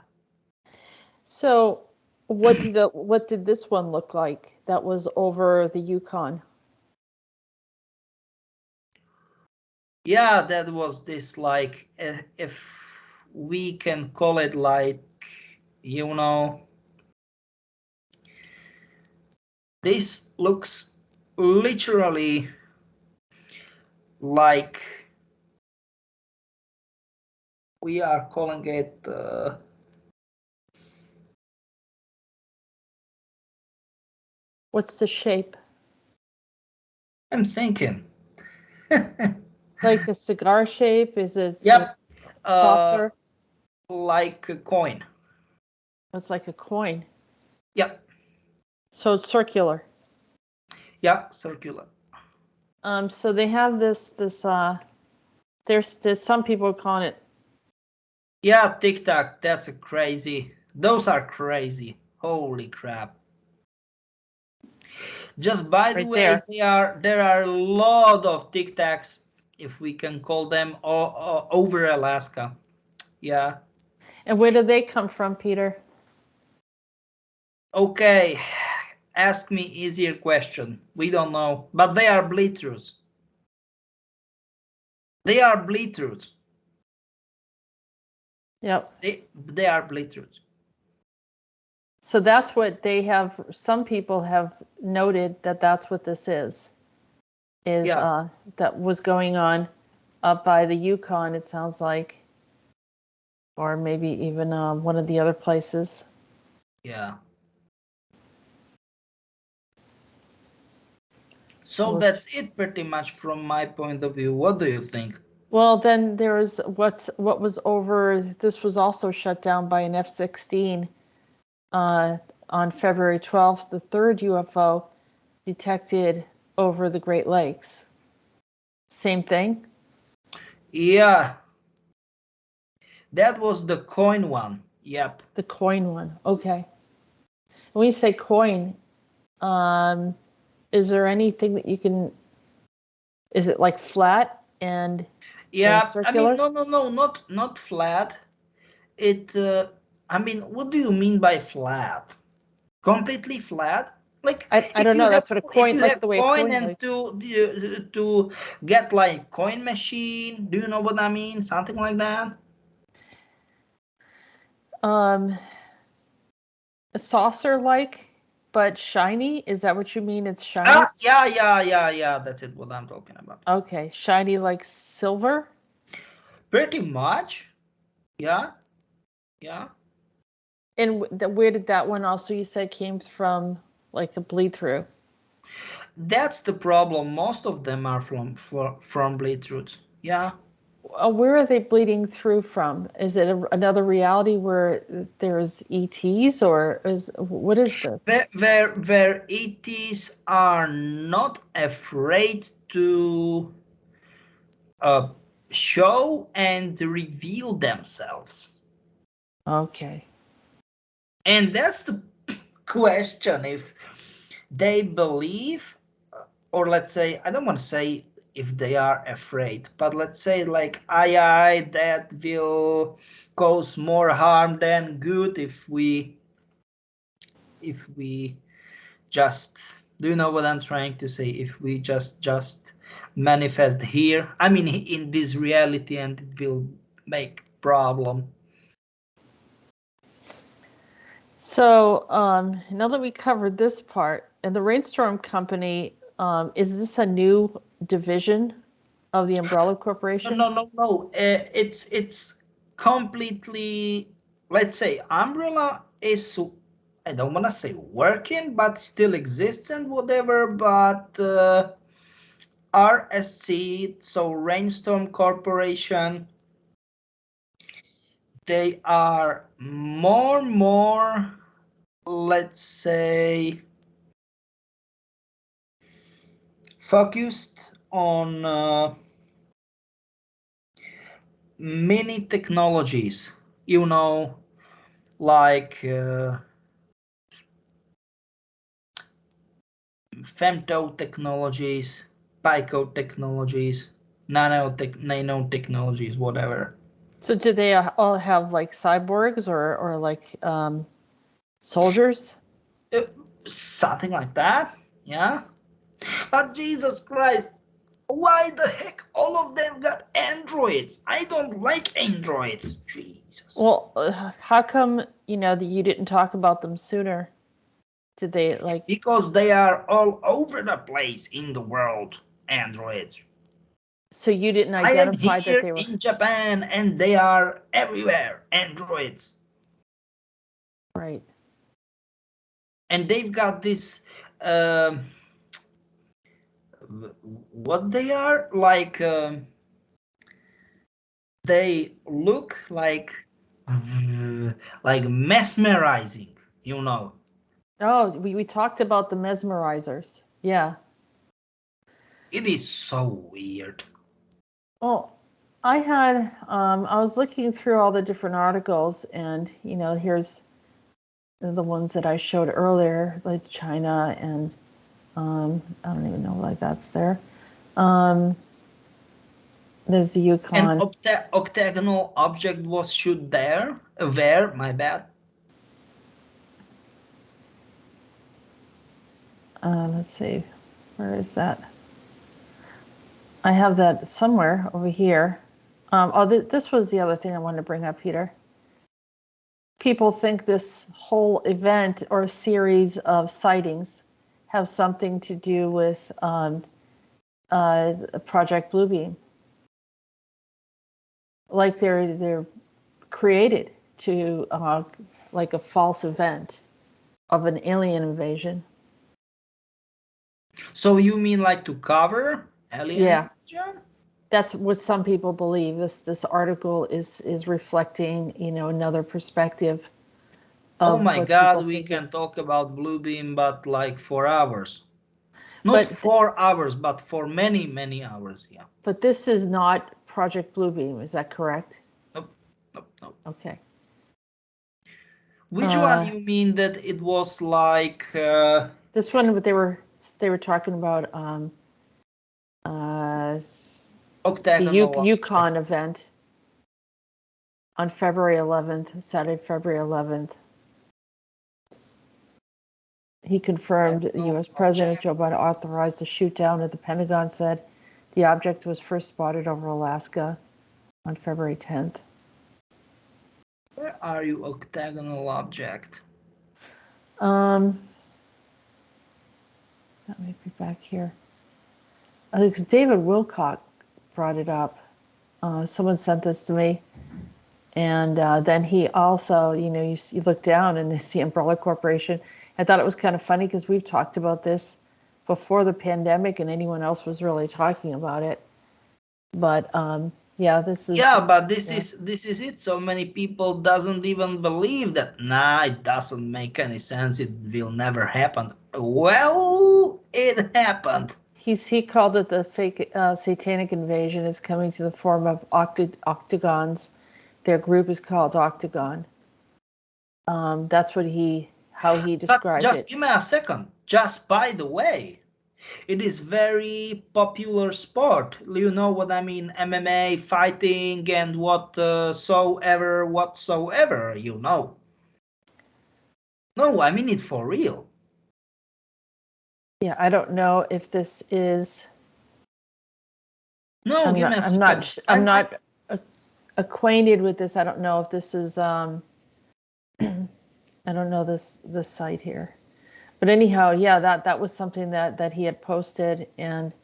So, what did this one look like? That was over the Yukon. Yeah, that was this, like, if we can call it, like, This looks literally like we are calling it What's the shape? I'm thinking. Like a cigar shape? Is it Yep. a saucer? Like a coin. It's like a coin. Yep. So it's circular. Yeah, circular. So they have this there's some people calling it. Yeah, TikTok, that's a crazy. Those are crazy. Holy crap. Just by the Right way, there. there are a lot of TikToks, if we can call them, over Alaska. Yeah. And where do they come from, Peter? Okay. Ask me easier question. We don't know, but they are bleed-throughs. They are bleed-throughs. Yep. They are bleed-throughs. So that's what they have. Some people have noted that that's what this is. Yeah. That was going on up by the Yukon, it sounds like, or maybe even one of the other places. Yeah. So that's it pretty much from my point of view. What do you think? Well, then there was what was over. This was also shut down by an F-16 on February 12th. The third UFO detected over the Great Lakes. Same thing? Yeah. That was the coin one. Yep. The coin one. Okay. When you say coin, is there anything that you can? Is it like flat and circular? I mean, no, not flat. It. I mean, what do you mean by flat? Completely flat? Like I don't know. That's what a if coin, you like have the way a coin coin and looks. to get like coin machine. Do you know what I mean? Something like that. A saucer like, but shiny. Is that what you mean? It's shiny. Yeah. That's it. What I'm talking about. Okay, shiny like silver. Pretty much. Yeah. And where did that one also you said came from? Like a bleed through. That's the problem. Most of them are from bleed-throughs. Yeah. Where are they bleeding through from? Is it another reality where there's ETs, or what is this? Where ETs are not afraid to show and reveal themselves. Okay. And that's the question. If they believe, or let's say, I don't want to say if they are afraid, but let's say like AI that will cause more harm than good if we just, do you know what I'm trying to say? If we just manifest here, I mean in this reality, and it will make problem. So now that we covered this part, and the Rainstorm Company, is this a new division of the Umbrella Corporation? No. It's completely, let's say, Umbrella is, I don't want to say working, but still exists and whatever. But RSC, so Rainstorm Corporation, they are more, let's say, focused on many technologies, like femto technologies, pico technologies, nanotechnologies, whatever. So do they all have like cyborgs or like soldiers? Something like that, yeah. But Jesus Christ, why the heck all of them got androids? I don't like androids. Jesus. Well, how come that you didn't talk about them sooner? Did they like? Because they are all over the place in the world, androids. So you didn't I am identify here that they were in Japan and they are everywhere, androids. right. And they've got this, what they are, like, they look like mesmerizing, you know. Oh, we talked about the mesmerizers. Yeah. It is so weird. Well, I was looking through all the different articles, and here's the ones that I showed earlier, like China, and I don't even know why that's there. There's the Yukon. An octagonal object was shoot there. Where? My bad. Let's see, where is that? I have that somewhere over here. This was the other thing I wanted to bring up, Peter. People think this whole event or series of sightings have something to do with Project Bluebeam. Like they're created to like a false event of an alien invasion. So you mean like to cover alien invasion? That's what some people believe. This article is reflecting, another perspective. Oh my God, we can talk about Bluebeam, but like for hours. Not 4 hours, but for many, many hours, yeah. But this is not Project Bluebeam, is that correct? Nope. Okay. Which one you mean that it was like? This one, but they were talking about the Yukon event on February 11th, Saturday, February 11th. He confirmed U.S. President Joe Biden authorized the shoot down at the Pentagon, said the object was first spotted over Alaska on February 10th. Where are you, octagonal object? That may be back here. I think David Wilcock brought it up. Someone sent this to me. And then he also, you look down and it's the Umbrella Corporation. I thought it was kind of funny because we've talked about this before the pandemic and anyone else was really talking about it. But this is... Yeah, but this is it. So many people doesn't even believe that. Nah, it doesn't make any sense. It will never happen. Well, it happened. He called it the fake satanic invasion is coming to the form of octagons. Their group is called Octagon. That's how he described it. Just give me a second. Just by the way, it is very popular sport. You know what I mean? MMA, fighting, and whatsoever. No, I mean it for real. Yeah, I don't know if this is... No, give me a second. I'm not acquainted with this. I don't know if this is I don't know this site here. But anyhow, that was something that he had posted but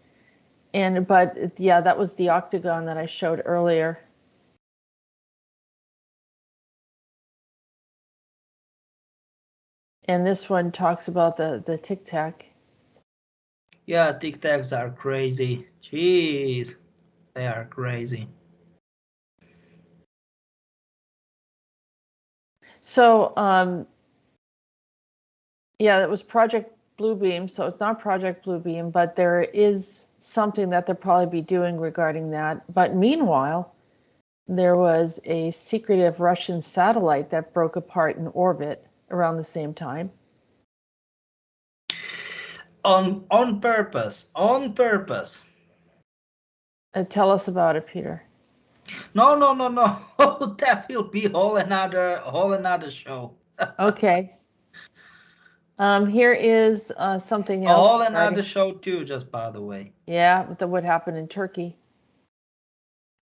that was the octagon that I showed earlier. And this one talks about the Tic Tac. Yeah, Tic Tacs are crazy. Jeez, they are crazy. So, that was Project Bluebeam. So it's not Project Bluebeam, but there is something that they'll probably be doing regarding that. But meanwhile, there was a secretive Russian satellite that broke apart in orbit around the same time. On purpose. Tell us about it, Peter. No. That will be whole another show. Okay. Here is something else. A whole another show too, just by the way. Yeah, what happened in Turkey.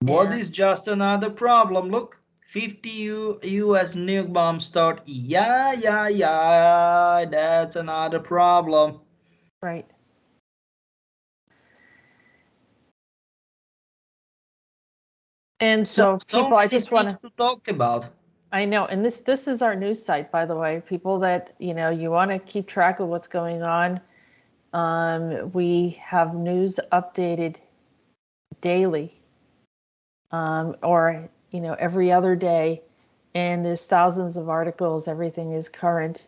What is just another problem? Look, 50 US nuke bomb start. Yeah, that's another problem. Right. And so people, I just want to talk about. I know, and this is our news site, by the way. People that you want to keep track of what's going on. We have news updated daily, or every other day, and there's thousands of articles. Everything is current.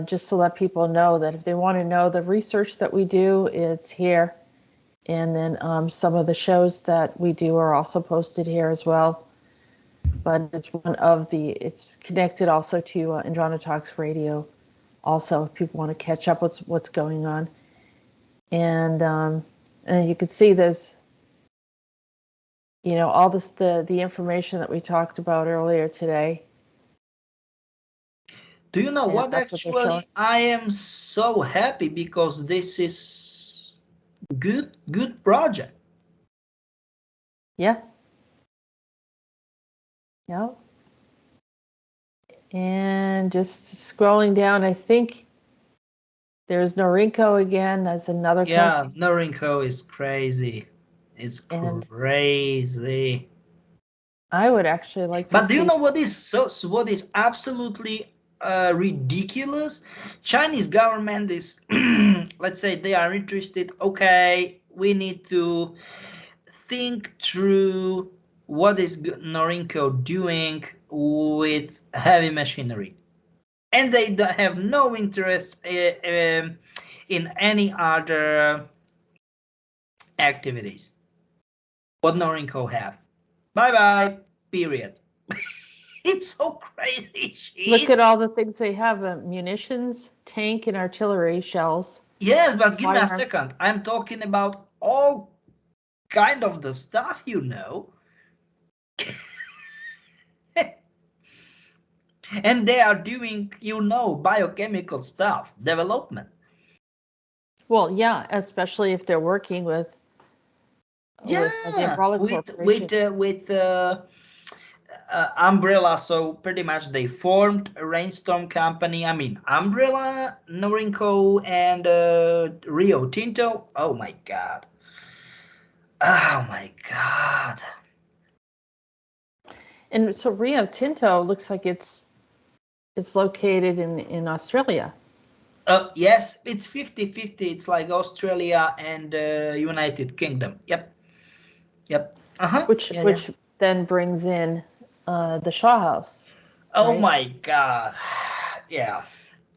Just to let people know that if they want to know the research that we do, it's here. And then some of the shows that we do are also posted here as well. But it's connected also to Andronetalks Radio. Also, if people want to catch up what's going on. And you can see there's, all the information that we talked about earlier today. Do you know what actually? I am so happy because this is good project. Yeah. Yep. And just scrolling down, I think there's Norinco again. That's another company. Yeah, Norinco is crazy. It's crazy. I would actually like to see. But do you know what is absolutely ridiculous? Chinese government is, let's say they are interested. Okay, we need to think through what is Norinco doing with heavy machinery, and they have no interest in any other activities. What Norinco have? Bye bye. Period. It's so crazy. Look at all the things they have: munitions, tank, and artillery shells. Yes, but give me a second. I'm talking about all kind of the stuff, And they are doing, biochemical stuff, development. Well, yeah, especially if they're working with Umbrella. So pretty much they formed a Rainstorm company. I mean, Umbrella, Norinco, and Rio Tinto. Oh my god. And so Rio Tinto looks like it's located in Australia. Yes, it's 50-50. It's like Australia and United Kingdom. Yep. Which then brings in the Shaw House. Oh my god. Yeah,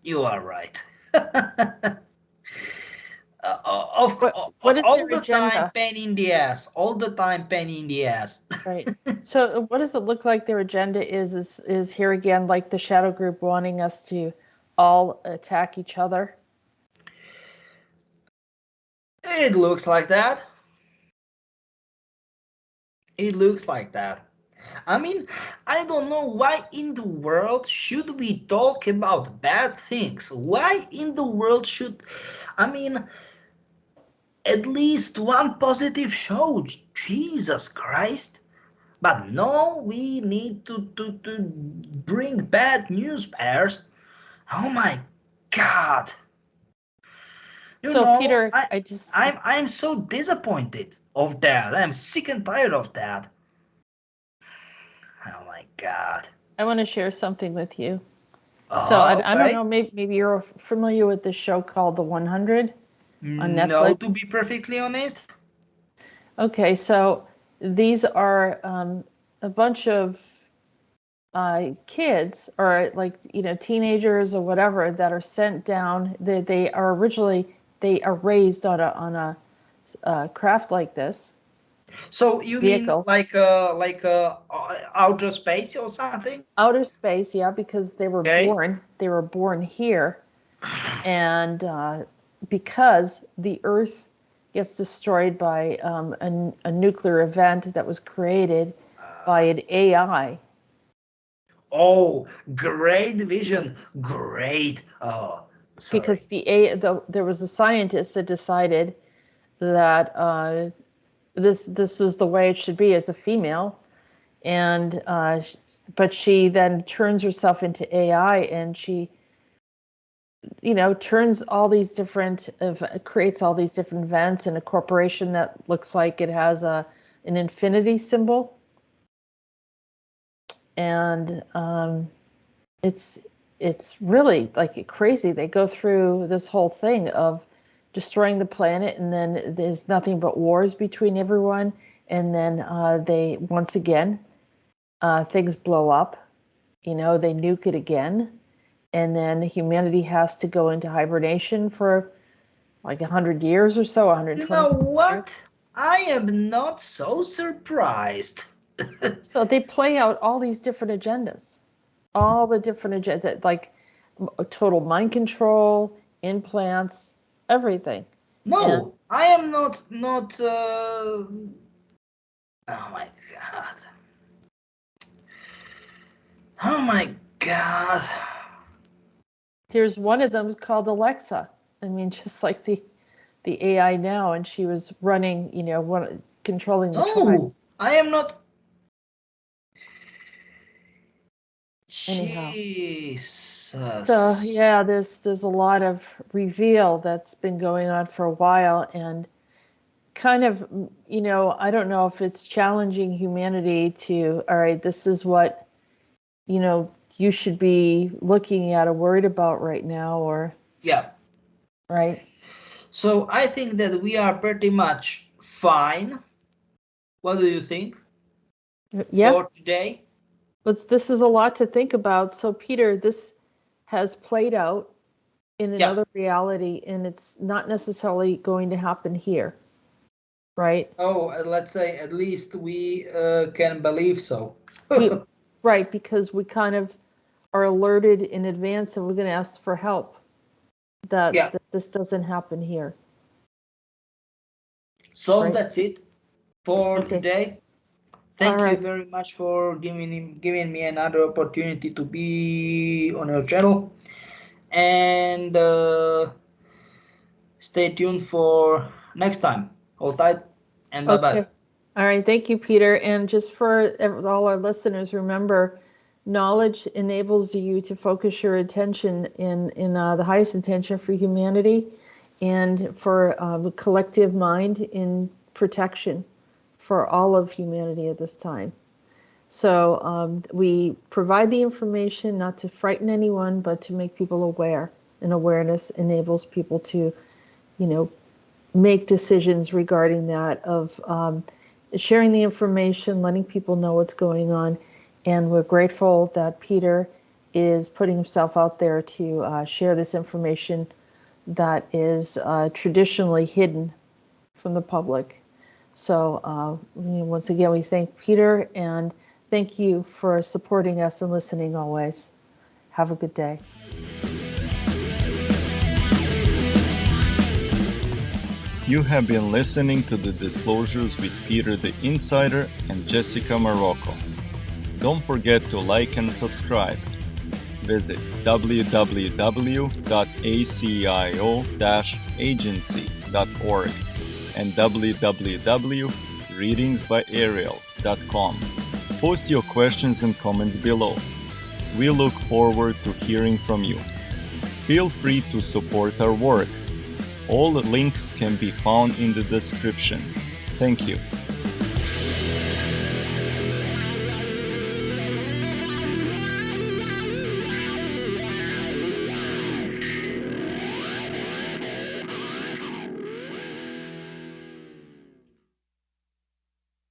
you are right. Of course, all the time pain in the ass. All the time pain in the ass. Right. So what does it look like their agenda is here again, like the shadow group wanting us to all attack each other? It looks like that. I mean, I don't know why in the world should we talk about bad things? Why in the world should, at least one positive show? Jesus Christ. But no, we need to bring bad news bears. Oh my God. Peter, I'm so disappointed of that. I'm sick and tired of that. Oh my God. I want to share something with you. So I don't know, maybe you're familiar with this show called The 100 on Netflix? No, to be perfectly honest. Okay, so these are a bunch of kids or teenagers or whatever that are sent down. They are raised on a craft like this. So you vehicle. Mean like outer space or something? Outer space, yeah, because they were born here, and because the Earth gets destroyed by a nuclear event that was created by an AI. Oh, great vision! Great. Oh, sorry. Because there was a scientist that decided that this is the way it should be as a female, and but she then turns herself into AI, and she, turns all these different, creates all these different events in a corporation that looks like it has an infinity symbol, and it's really like crazy. They go through this whole thing of destroying the planet, and then there's nothing but wars between everyone, and then they once again things blow up. They nuke it again, and then humanity has to go into hibernation for like 100 years or so, 120. You know what? I am not so surprised. So they play out all these different agendas, all the different agendas, like total mind control, implants, everything. No, I am not. Oh my God. Oh my God. There's one of them called Alexa. I mean, just like the AI now, and she was running, controlling the tribe. No, I am not. Anyhow. Jesus. So yeah, there's a lot of reveal that's been going on for a while, and kind of, I don't know if it's challenging humanity to, all right, this is what, you should be looking at or worried about right now, or yeah. Right. So I think that we are pretty much fine. What do you think? Yeah. For today? But this is a lot to think about. So Peter, this has played out in another reality, and it's not necessarily going to happen here. Right? Oh, let's say at least we can believe so. Right, because we kind of are alerted in advance, and we're going to ask for help that this doesn't happen here. So right. That's it for today. Thank you very much for giving me another opportunity to be on your channel, and stay tuned for next time. Hold tight, and bye-bye. All right, thank you, Peter. And just for all our listeners, remember, knowledge enables you to focus your attention in the highest intention for humanity, and for the collective mind in protection for all of humanity at this time. So we provide the information not to frighten anyone, but to make people aware, and awareness enables people to, make decisions regarding that, of sharing the information, letting people know what's going on. And we're grateful that Peter is putting himself out there to share this information that is traditionally hidden from the public. So once again, we thank Peter, and thank you for supporting us and listening always. Have a good day. You have been listening to the Disclosures with Peter the Insider and Jessica Marrocco. Don't forget to like and subscribe. Visit www.acio-agency.org and www.readingsbyarael.com. Post your questions and comments below. We look forward to hearing from you. Feel free to support our work. All links can be found in the description. Thank you.